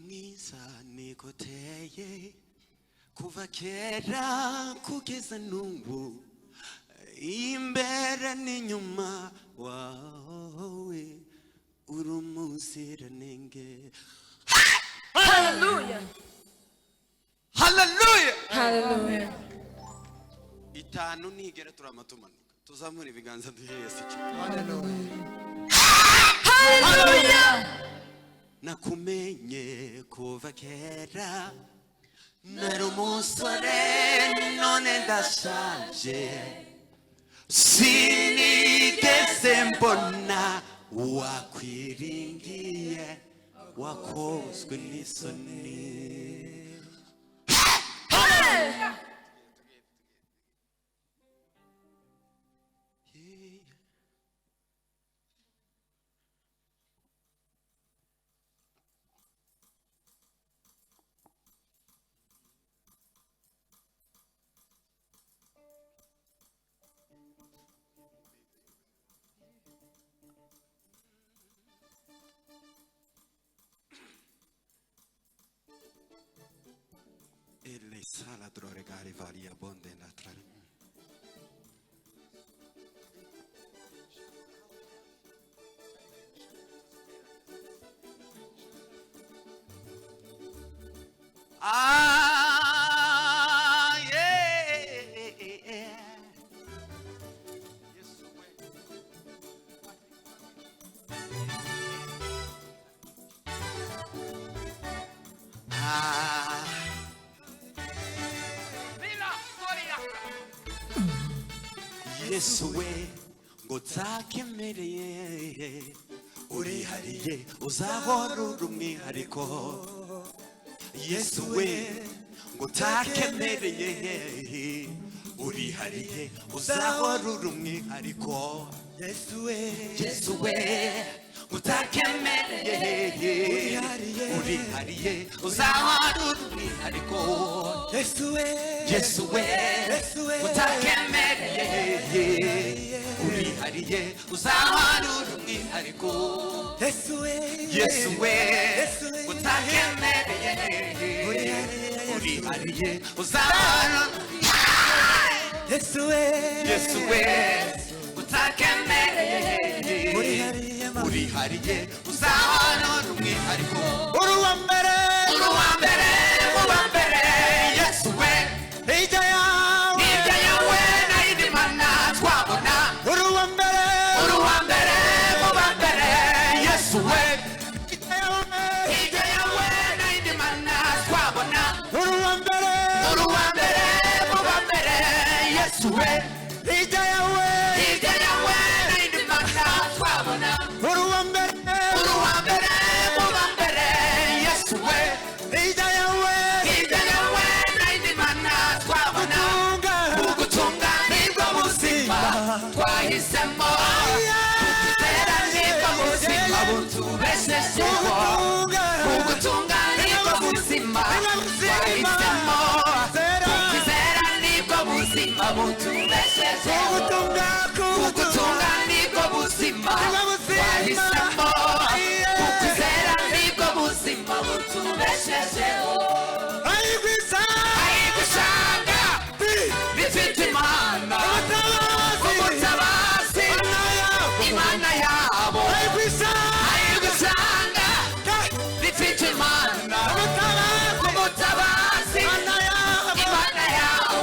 mwiza nikoteye kuva kera kugeza n'ubu imbere n'inyuma wawe uri umuziranenge. Hallelujah. Hallelujah. Hallelujah. Itanu nigera turamatumanuka tuzamura ibiganza duhe Yesu. Hallelujah. Nakumenye kuva kera nari umusore none ndashaje sinigeze mbona wakwiringiye wakozwe n'isoni. E le sala droregari varia bonde la tra. Ah, yeah. Yesu we ngo nzakemereye urihariye uzahora uri umwihariko. Yesu we ngo nzakemereye urihariye uzahora uri umwihariko. Yesu we ngo nzakemereye urihariye uzahora uri umwihariko. Yesu we ngo nzakemereye urihariye uzahora uri umwihariko. Yesu we ngo nzakemereye urihariye uzahora. Yesu we ngo nzakemereye urihariye uzahora uri umwihariko. Uri uwa mbere mu ba mbere. Yesu we hirya yawe nta yindi mana twabona. Uri uwa mbere mu ba mbere. Yesu we hirya yawe nta yindi mana twabona. Uri uwa mbere mu ba mbere. Yesu we hirya yawe nta yindi mana twabona. Uri uwa mbere mu ba mbere. Yesu we hirya yawe nta yindi mana twabona. Ugutunga nibwo buzima twahisemo, kugutera nibwo buzima butubeshejeho. Ugutunga nibwo buzima twahisemo, kugutera nibwo buzima butubeshejeho. Ugutunga nibwo buzima twahisemo, kugutera nibwo buzima butubeshejeho. Ayigushaka bifite imana umutabazi imana yabo. Ayigusanga bifite imana umutabazi imana yabo.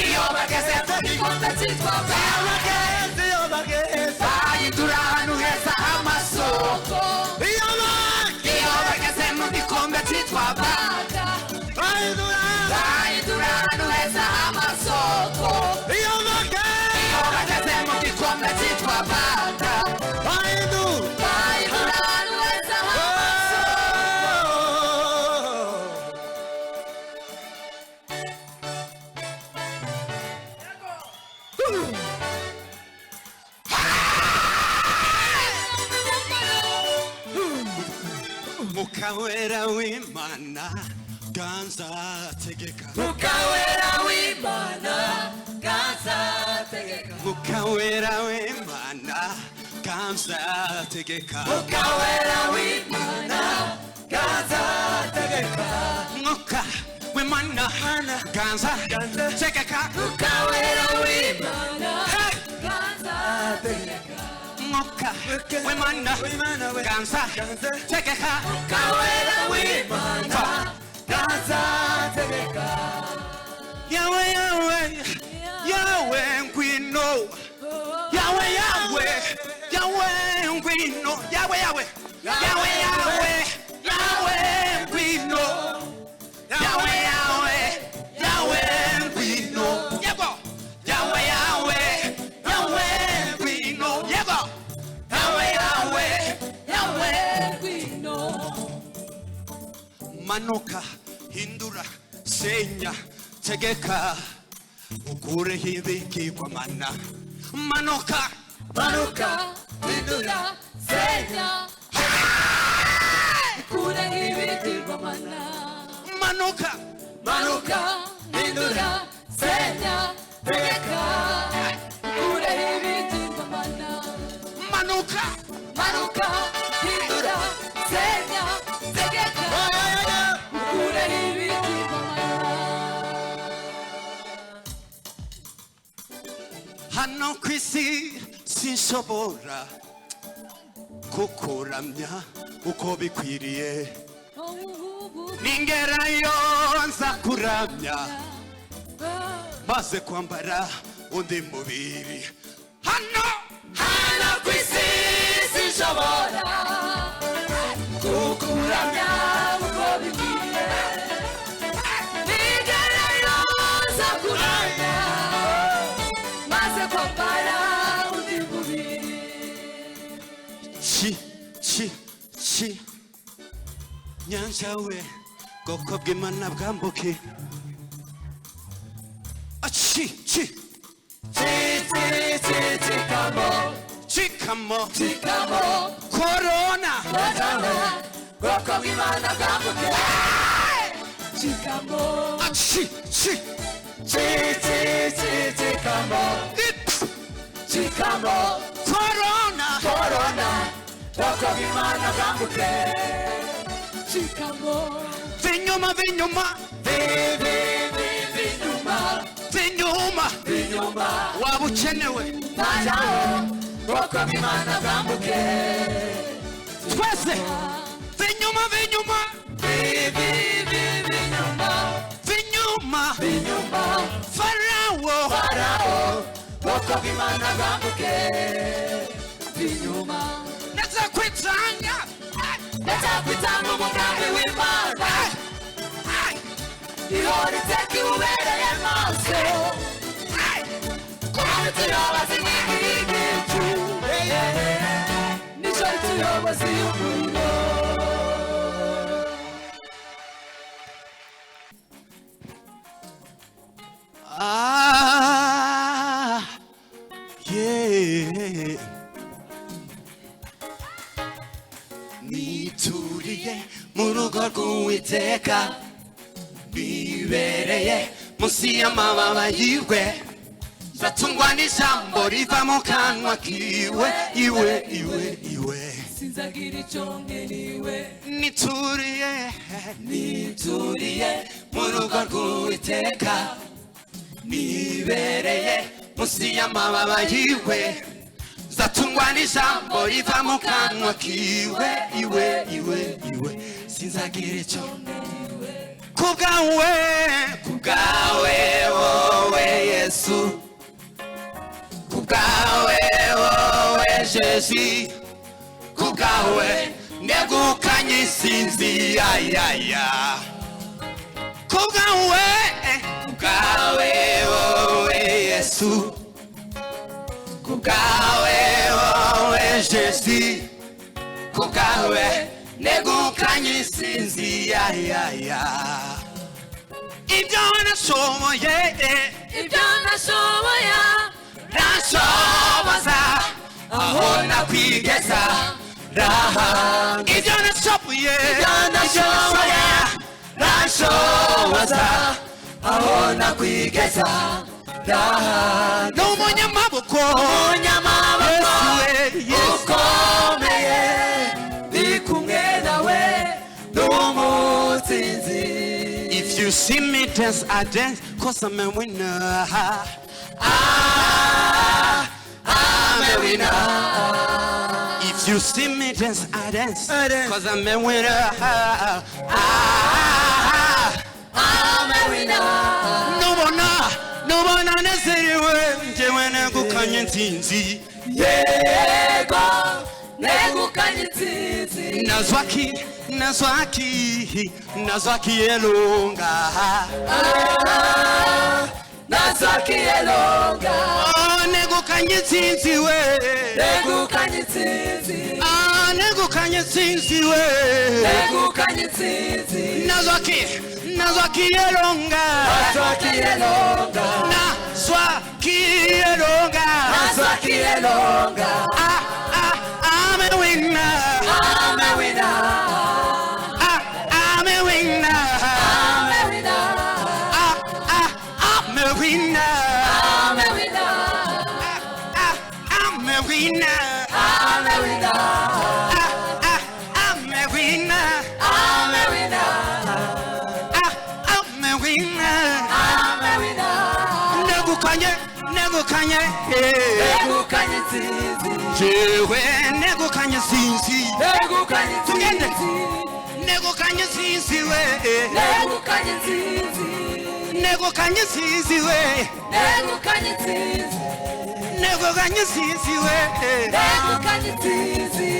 Iyo bageze ku gikombe cyitwa bayidura ahantu heza h'amasoko. Iyo bageze mu gikombe cyitwa bayidura ahantu heza h'amasoko. Iyo bageze mu gikombe cyitwa bayidura ahantu heza Mukawera w'Imana ganza tegeka. Mukawera w'Imana ganza tegeka. Mukawera w'Imana ganza tegeka. Mukawera w'Imana ganza tegeka mwuka w'Imana ganza tegeka mwuka wera w'Imana ganza tegeka mwuka w'Imana ganza tegeka mwuka wera w'Imana ganza tegeka Yahweh Yahweh Yahweh ngwino Yahweh Yahweh Yahweh ngwino Yahweh Yahweh Yahweh Yahweh Yahweh ngwino Yahweh Yahweh Yahweh ngwino Yego Yahweh Yahweh Yahweh ngwino Yego Yahweh Yahweh Yahweh ngwino manuka hindura senya tegeka ukure ibigirwamana manuka manuka hindura senya ukure ibigirwamana manuka manuka hindura senya tegeka ukure ibigirwamana manuka manuka hindura senya tegeka ukure ibigirwamana hano kwisi sinshobora kukuramya uko bikwiriye ningerayo nza kuramya maze kwambara undi mubiri hano kwisi sinshobora kukuramya uko bikwiriye ningerayo nza kuramya maze kwambara undi mubiri chi nyanja we bwoko bw'Imana bwambuke chikamo corona bwoko bw'Imana bwambuke chikamo chikamo corona bwoko bw'Imana bwambuke chikamo vinyuma waba ukenewe bajaho bwoko bw'Imana bwambuke twese vinyuma Farawo bwoko bw'Imana bwambuke vinyuma ndazakwitanga umugambi w'Imana ihora iteka iwubereye maso kandi tuyobozi n'igicu nico tuyobozi y'umuriro yeah nituriye mu rugo rw'Uwiteka bibereye munsi y'amababa yiwe zatungwa n'ijambo riva mu kanwa kiwe iwe sinzagira icyo nkeniwe nituriye mu rugo rw'Uwiteka bibereye munsi y'amababa yiwe zatungwa n'ijambo riva mu kanwa kiwe iwe sinzagira icyo kubwawe wowe Yesu kubwawe wowe Jesu kubwawe negukanye isinzi kubwawe wowe Yesu kubwawe wowe Jesu kubwawe negukanye isinzi ibyo nashoboye nashoboza aho nakwigeza ibyo nashoboye nashoboza aho nakwigeza n'umunyamaboko ukomeye ndi kumwe nawe you see me dance, I dance, 'cause I'm a winner. I'm a winner. If you see me dance, I dance, 'cause I'm a winner. I'm a winner. No one necessarily when I go can't Yego, negukanye intsinzi. Nazwaki elonga. Nazwaki elonga. Oh, negukanye intsinzi we. Negukanye intsinzi. Ah, negukanye intsinzi we. Negukanye intsinzi. Nazwaki elonga. Nazwaki elonga. Nazwaki elonga. Nazwaki elonga. I'm a winner. I'm a winner. I'm a winner. I'm a winner. I'm a winner. I'm a winner. I'm a winner. I'm a winner. I'm a winner. I'm a winner. I'm a winner. I'm a winner. Negukanye. Negukanye intsinzi. Jewe negukanye intsinzi. Negukanye Tugende. intsinzi. Negukanye intsinzi we. Negukanye intsinzi. Negukanye intsinzi we. Negukanye intsinzi. Negukanye intsinzi we. Negukanye intsinzi.